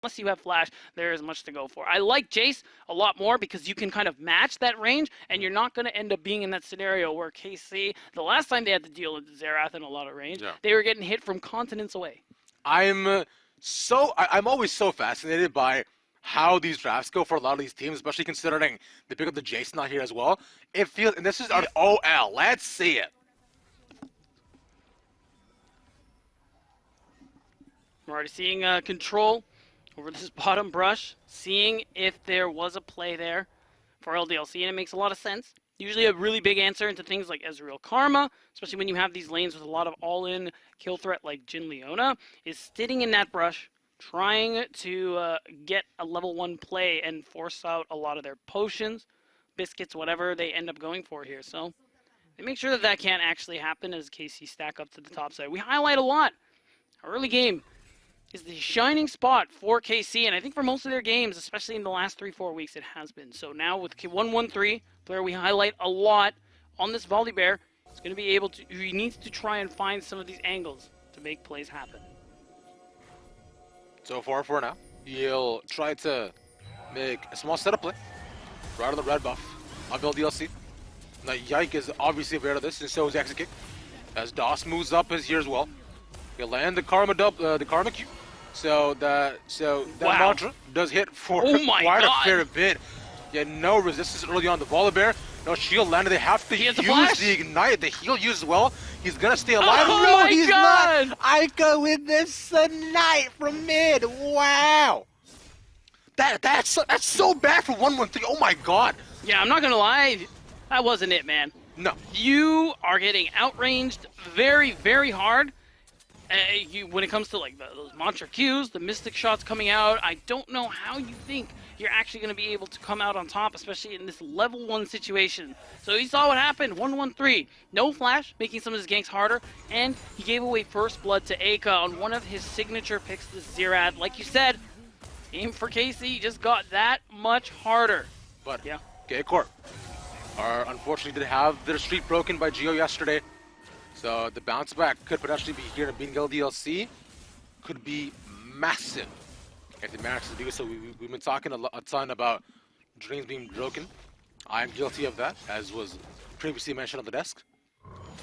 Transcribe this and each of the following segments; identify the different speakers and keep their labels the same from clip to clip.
Speaker 1: unless you have flash, there is much to go for. I like Jace a lot more because you can kind of match that range, and you're not going to end up being in that scenario where KC, the last time they had to deal with Xerath in a lot of range, they were getting hit from continents away.
Speaker 2: I'm always so fascinated by how these drafts go for a lot of these teams, especially considering they pick up the Jason out here as well. It feels, and this is an OL. Let's see it.
Speaker 1: We're already seeing control over this bottom brush, seeing if there was a play there for LDLC, and it makes a lot of sense. Usually a really big answer into things like Ezreal Karma, especially when you have these lanes with a lot of all-in kill threat like JHIN Leona, is sitting in that brush, trying to get a level 1 play and force out a lot of their potions, biscuits, whatever they end up going for here. So they make sure that that can't actually happen as KC stack up to the top side. We highlight a lot. Early game is the shining spot for KC, and I think for most of their games, especially in the last 3-4 weeks, it has been. So now with 113, player we highlight a lot on this Volibear, is going to be able to, he needs to try and find some of these angles to make plays happen.
Speaker 2: So far for now, he'll try to make a small setup play right on the red buff of LDLC. Now Yike is obviously aware of this, and so is Execute. As DOS moves up his here as well. He'll land the Karma Q. So that mantra does hit for quite a fair bit. Yeah, no resistance early on the Volibear. No shield landed. They have to use the ignite. The heal used as well. He's gonna stay alive.
Speaker 1: Oh
Speaker 2: no,
Speaker 1: he's
Speaker 2: not. Ica with this ignite from mid. Wow. That's so bad for 113. Oh my god.
Speaker 1: Yeah, I'm not gonna lie. That wasn't it, man.
Speaker 2: No.
Speaker 1: You are getting outranged very, very hard. When it comes to like those mantra Qs, the mystic shots coming out, I don't know how you think you're actually going to be able to come out on top, especially in this level 1 situation. So he saw what happened, 113, no flash, making some of his ganks harder, and he gave away first blood to Aka on one of his signature picks, the Xerath. Like you said, aim for KC just got that much harder.
Speaker 2: But
Speaker 1: yeah,
Speaker 2: KCorp unfortunately did have their streak broken by Geo yesterday. So the bounce back could potentially be here, and being LDLC could be massive if they manage to do so. We've been talking a ton about dreams being broken. I'm guilty of that, as was previously mentioned on the desk.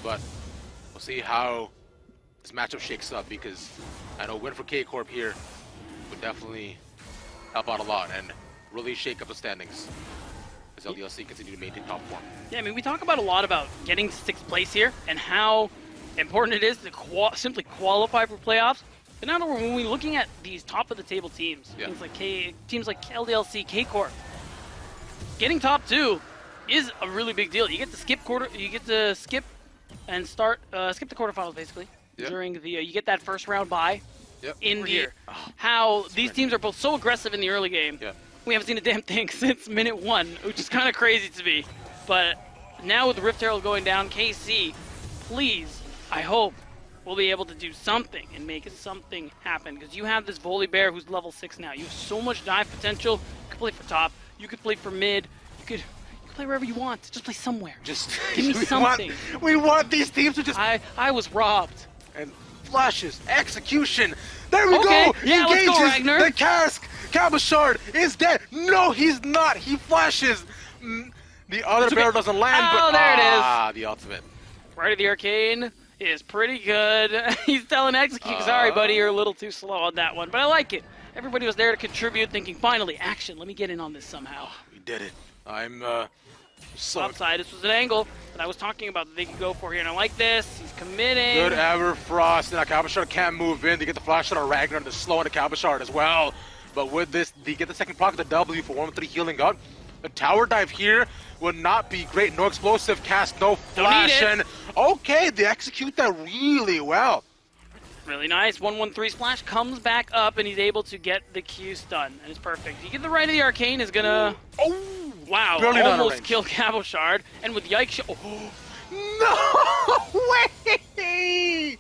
Speaker 2: But we'll see how this matchup shakes up, because I know win for KCorp here would definitely help out a lot and really shake up the standings as LDLC continue to maintain top form.
Speaker 1: Yeah, I mean, we talk about a lot about getting to 6th place here and how important it is to simply qualify for playoffs. But now when we're looking at these top of the table teams, teams like LDLC, KCorp, getting top 2 is a really big deal. You get to skip and start skip the quarterfinals basically during the you get that first round bye in the how these teams are both so aggressive in the early game. We haven't seen a damn thing since minute 1, which is kind of crazy to me. But now with the Rift Herald going down, KC, please, I hope, will be able to do something and make something happen. Because you have this Volibear who's level 6 now. You have so much dive potential. You could play for top. You could play for mid. You could play wherever you want. Just play somewhere.
Speaker 2: Just
Speaker 1: give me something.
Speaker 2: We want these teams to just...
Speaker 1: I was robbed.
Speaker 2: And flashes, execution. There we go.
Speaker 1: Yeah, let's go, Ragnar.
Speaker 2: The cask. Cabochard is dead. No, he's not. He flashes. The other barrel doesn't land, but
Speaker 1: there it is.
Speaker 2: The ultimate.
Speaker 1: Right of the Arcane is pretty good. He's telling Execute, sorry, buddy, you're a little too slow on that one. But I like it. Everybody was there to contribute, thinking, finally, action. Let me get in on this somehow.
Speaker 2: We did it. I'm so...
Speaker 1: Outside, this was an angle that I was talking about that they could go for here. And I like this. He's committing.
Speaker 2: Good Everfrost. And Cabochard can't move in. They get the flash shot on Ragnar, and they're slow on the Cabochard as well. But with this, they get the second proc, the W for 1-3 healing up. The tower dive here would not be great. No explosive cast, no flash. And okay, they execute that really well.
Speaker 1: Really nice. 1-1-3 splash comes back up, and he's able to get the Q stun. And it's perfect. You get the right of the Arcane is gonna... Oh, wow. Almost kill Cabochard. And with Yike... Oh.
Speaker 2: No way!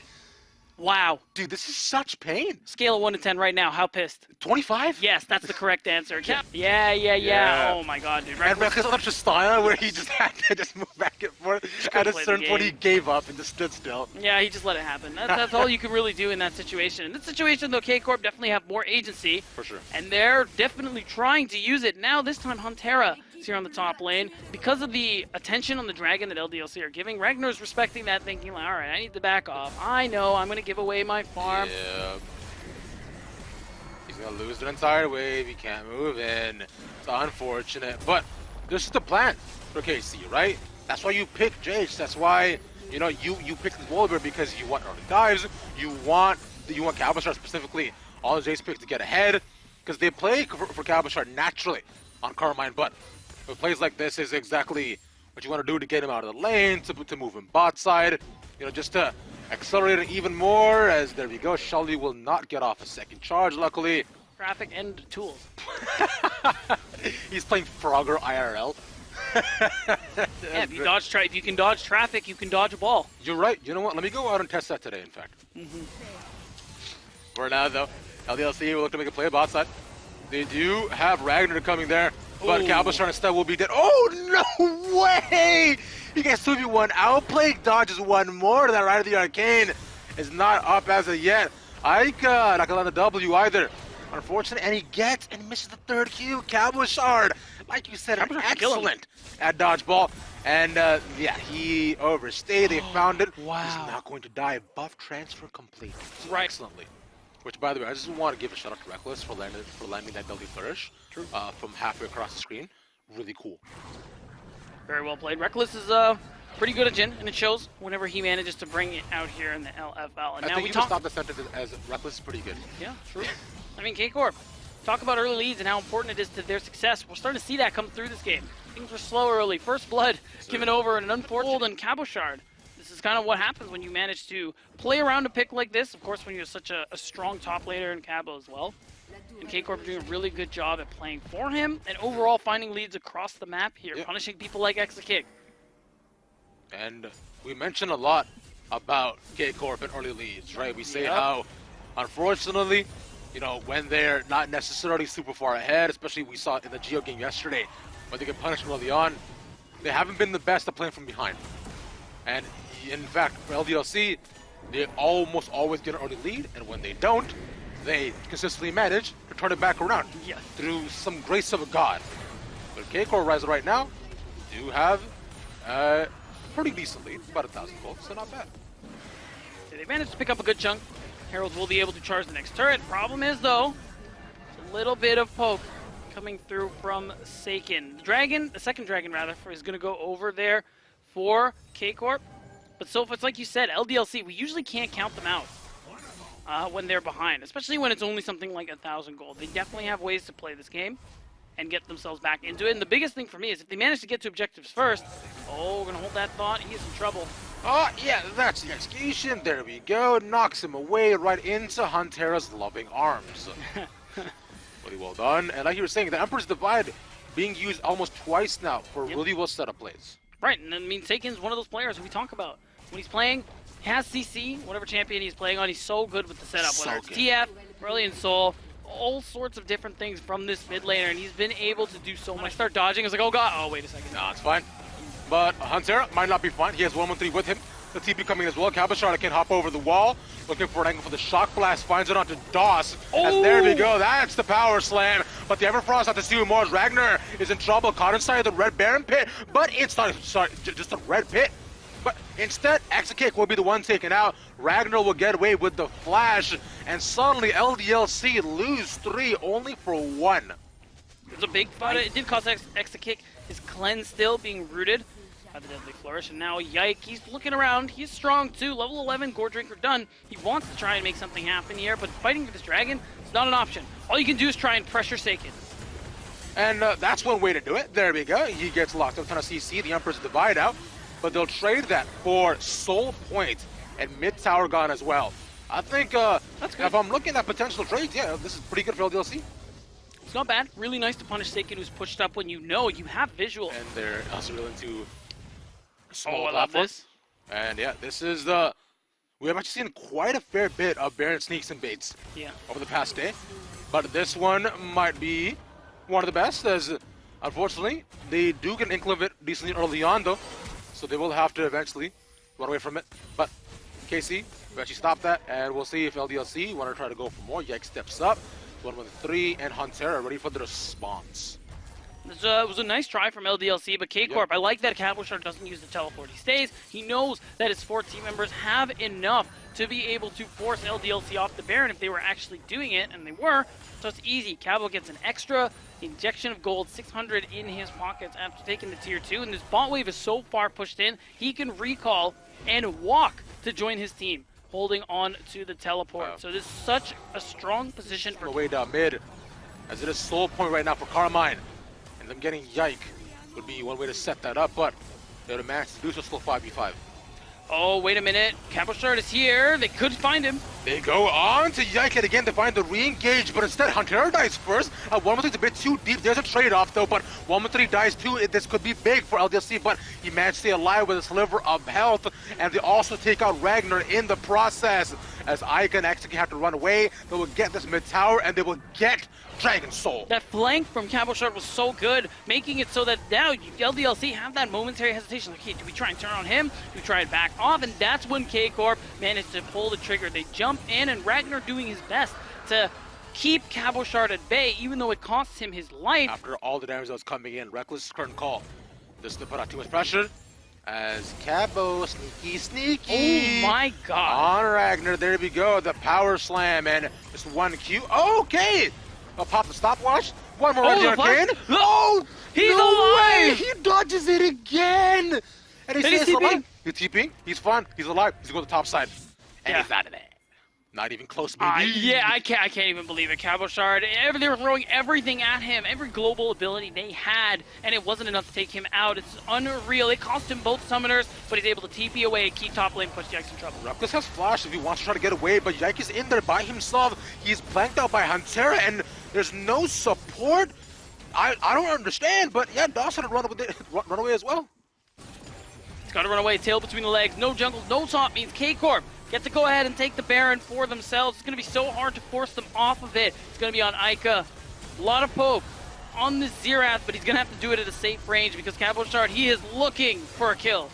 Speaker 1: Wow.
Speaker 2: Dude, this is such pain.
Speaker 1: Scale of 1 to 10 right now. How pissed?
Speaker 2: 25?
Speaker 1: Yes, that's the correct answer. Yeah. Oh my god, dude.
Speaker 2: And Rekkkles such a style where he just had to just move back and forth. At a certain point, he gave up and just stood still.
Speaker 1: Yeah, he just let it happen. That's all you can really do in that situation. In this situation, though, K-Corp definitely have more agency.
Speaker 2: For sure.
Speaker 1: And they're definitely trying to use it. Now, this time, Huntera is here on the top lane. Because of the attention on the Dragon that LDLC are giving, Ragnar's respecting that, thinking, like, all right, I need to back off. I know, I'm going to give away my farm.
Speaker 2: Yeah. He's going to lose the entire wave. He can't move in. It's unfortunate. But this is the plan for KC, right? That's why you pick Jace. That's why, you know, you pick the Wolver because you want early dives. You want Cabochard specifically on the Jace pick to get ahead. Because they play for Cabochard naturally on Carmine. But with plays like this is exactly what you want to do to get him out of the lane, to move him bot side. You know, just to accelerate it even more, as there we go. Shelly will not get off a second charge, luckily.
Speaker 1: Traffic and tools.
Speaker 2: He's playing Frogger IRL.
Speaker 1: Yeah, if you can dodge traffic, you can dodge a ball.
Speaker 2: You're right. You know what? Let me go out and test that today, in fact. For now, though, LDLC will look to make a play bot side. They do have Ragnar coming there, but Cabochard instead will be dead. Oh, no way! He gets 2v1 outplay, dodges one more. That Ride of the Arcane is not up as of yet. Aika not gonna land the W either. Unfortunate, and he gets and misses the third Q. Cabochard, like you said, excellent at dodgeball. And yeah, he overstayed. They found it.
Speaker 1: Wow.
Speaker 2: He's not going to die. Buff transfer complete.
Speaker 1: Right.
Speaker 2: Excellently. Which, by the way, I just want to give a shout out to REKKLES for landing that Belly Flourish from halfway across the screen. Really cool.
Speaker 1: Very well played. REKKLES is pretty good at JHIN, and it shows whenever he manages to bring it out here in the LFL. And
Speaker 2: I
Speaker 1: now
Speaker 2: think
Speaker 1: we
Speaker 2: you
Speaker 1: talk.
Speaker 2: stop the sentence as REKKLES is pretty good.
Speaker 1: Yeah, true. I mean, K-Corp, talk about early leads and how important it is to their success. We're starting to see that come through this game. Things were slow early. First blood given over, and an unfortunate and Cabochard. This is kind of what happens when you manage to play around a pick like this. Of course, when you're such a strong top laner in Cabo as well. And K-Corp are doing a really good job at playing for him and overall finding leads across the map here, punishing people like Exakick.
Speaker 2: And we mentioned a lot about K-Corp and early leads, right? We say how, unfortunately, you know, when they're not necessarily super far ahead, especially we saw it in the Geo game yesterday, when they get punished early on, they haven't been the best at playing from behind. And in fact, for LDLC, they almost always get an early lead, and when they don't, they consistently manage to turn it back around through some grace of a god. But K-Corp Rise right now do have pretty decent lead, about 1,000 gold, so not bad.
Speaker 1: So they managed to pick up a good chunk. Herald will be able to charge the next turret. Problem is, though, a little bit of poke coming through from Seiken. The second dragon rather, is going to go over there for K-Corp. But so it's like you said, LDLC, we usually can't count them out when they're behind, especially when it's only something like 1,000 gold. They definitely have ways to play this game and get themselves back into it. And the biggest thing for me is if they manage to get to objectives first, we're going to hold that thought. He is in trouble.
Speaker 2: Oh, yeah, that's the execution. There we go. Knocks him away right into Huntera's loving arms. Really well done. And like you were saying, the Emperor's Divide being used almost twice now for really well set up plays.
Speaker 1: Right, and I mean, Seiken's one of those players we talk about. When he's playing, he has CC, whatever champion he's playing on, he's so good with the setup. Whether it's TF, Brilliant Soul, all sorts of different things from this mid laner, and he's been able to do so much. When I start dodging, I was like, oh god, oh wait a second.
Speaker 2: No, it's fine. But Huntera might not be fine. He has 113 with him. The TP coming as well. Cabochard can hop over the wall, looking for an angle for the shock blast, finds it onto Doss. And there we go, that's the power slam. But the Everfrost not to see more. Ragnar is in trouble, caught inside the Red Baron pit, but it's not, sorry, just a red pit. But instead, Exakick will be the one taken out. Ragnar will get away with the flash, and suddenly LDLC lose 3 only for 1.
Speaker 1: It's a big fight. It did cost Exakick his cleanse still being rooted by the Deadly Flourish, and now Yike, he's looking around. He's strong too. Level 11, Gore Drinker done. He wants to try and make something happen here, but fighting with this dragon is not an option. All you can do is try and pressure Seiken.
Speaker 2: And that's one way to do it. There we go. He gets locked up, trying to CC the Emperor's Divide out, but they'll trade that for Soul Point and Mid Tower Gun as well. I think
Speaker 1: that's good.
Speaker 2: If I'm looking at potential trades, yeah, this is pretty good for LDLC.
Speaker 1: It's not bad. Really nice to punish Seiken, who's pushed up when you know you have visual.
Speaker 2: And they're also really into small
Speaker 1: I love this.
Speaker 2: And yeah, this is the We have actually seen quite a fair bit of Baron sneaks and baits over the past day. But this one might be one of the best, as unfortunately, they do get an inkling of it decently early on though. So they will have to eventually run away from it. But KC eventually stop that, and we'll see if LDLC want to try to go for more. Yike steps up. 1-1-3, and Hunter are ready for the response.
Speaker 1: It was a nice try from LDLC, but K-Corp, I like that Cabochard doesn't use the teleport. He stays. He knows that his 4 team members have enough to be able to force LDLC off the Baron if they were actually doing it, and they were. So it's easy. Cabo gets an extra injection of gold, 600 in his pockets after taking the tier 2, and this bot wave is so far pushed in, he can recall and walk to join his team, holding on to the teleport. Wow. So this is such a strong position for...
Speaker 2: Way down mid, as it is solo point right now for KARMINE. And them getting Yike would be one way to set that up, but they would have managed to do so still 5v5.
Speaker 1: Oh, wait a minute. Cabochard is here. They could find him.
Speaker 2: They go on to Yike again to find the re-engage, but instead Hunter dies first. 1-1-3 is a bit too deep. There's a trade-off though, but 1-1-3 dies too. This could be big for LDLC, but he managed to stay alive with a sliver of health, and they also take out Ragnar in the process. As Ika and Execution have to run away, they will get this mid tower, and they will get Dragon Soul.
Speaker 1: That flank from Cabochard was so good, making it so that now LDLC have that momentary hesitation. Like, hey, do we try and turn on him? Do we try and back off? And that's when K-Corp managed to pull the trigger. They jump in, and Ragnar doing his best to keep Cabochard at bay, even though it costs him his life.
Speaker 2: After all the damage that was coming in, REKKLES curtain call. This to put out too much pressure. As Cabo, sneaky.
Speaker 1: Oh my god.
Speaker 2: On Ragnar, there we go. The power slam, and just one Q. Okay! I'll pop the stopwatch. One more arcane. Oh!
Speaker 1: He's
Speaker 2: no
Speaker 1: alive!
Speaker 2: Way. He dodges it again! And he's
Speaker 1: TPing?
Speaker 2: He's TPing. He's fine. He's alive. He's going to the top side. And he's out of there. Not even close, baby.
Speaker 1: Yeah, I can't even believe it. Cabochard, they were throwing everything at him, every global ability they had, and it wasn't enough to take him out. It's unreal. It cost him both summoners, but he's able to TP away, keep top lane, push Yike in trouble.
Speaker 2: REKKLES has flash if he wants to try to get away, but Yike is in there by himself. He's blanked out by Hunter, and there's no support. I don't understand, but yeah, Dawson had run away as well.
Speaker 1: He's got to run away, tail between the legs, no jungle, no top means K-Corp get to go ahead and take the Baron for themselves. It's going to be so hard to force them off of it. It's going to be on Ika. A lot of poke on the Xerath, but he's going to have to do it at a safe range because Cabochard, he is looking for a kill.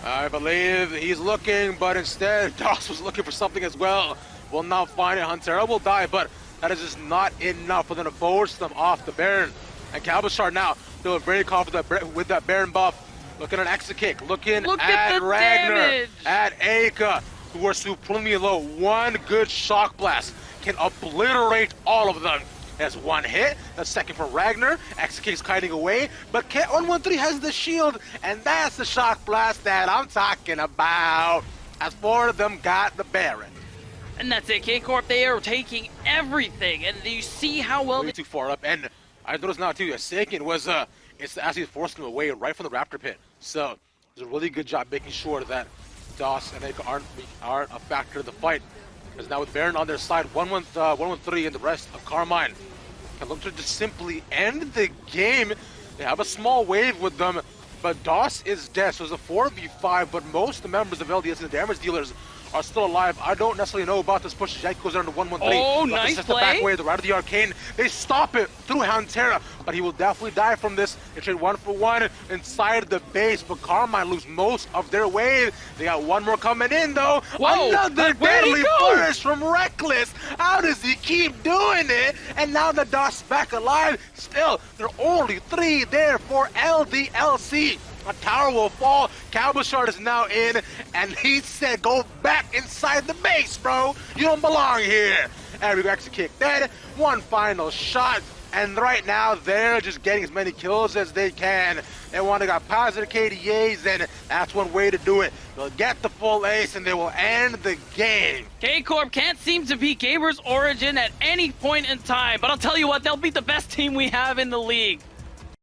Speaker 2: I believe he's looking, but instead, Doss was looking for something as well. Will not find it. Hunter will die, but that is just not enough for them to force them off the Baron. And Cabochard now, feeling very confident with that Baron buff. Looking at Exekick, looking at Ragnar,
Speaker 1: damage.
Speaker 2: At Aka, who are supremely low. One good shock blast can obliterate all of them. That's one hit, the second for Ragnar. Exekick's kiting away, but 1-1-3 has the shield, and that's the shock blast that I'm talking about. As 4 of them got the Baron.
Speaker 1: And that's it, K-Corp, they are taking everything, and you see how well
Speaker 2: way too far up, and I noticed now too, a second was, it's actually forcing them away right from the Raptor Pit. So, it's a really good job making sure that Doss and Aka aren't a factor in the fight. Because now with Baron on their side, 1-1-3 and the rest of KARMINE can look to just simply end the game. They have a small wave with them, but Doss is dead, so it's a 4v5, but most of the members of LDLC, the damage dealers, are still alive. I don't necessarily know about this push. Yike goes down to 1-1-3.
Speaker 1: Oh, nice play.
Speaker 2: The back way, the right of the arcane. They stop it through Hantera, but he will definitely die from this. They trade 1-for-1 inside the base, but KARMINE lose most of their wave. They got one more coming in though.
Speaker 1: Whoa,
Speaker 2: another deadly burst from REKKLES. How does he keep doing it? And now the Doss back alive. Still, there are only 3 there for LDLC. A tower will fall. Cabochard is now in, and he said, go back inside the base, bro. You don't belong here. And we actually kick dead. One final shot, and right now they're just getting as many kills as they can. They want to got positive KDAs, and that's one way to do it. They'll get the full ace, and they will end the game.
Speaker 1: K-Corp can't seem to beat Gamers Origin at any point in time, but I'll tell you what, they'll beat the best team we have in the league.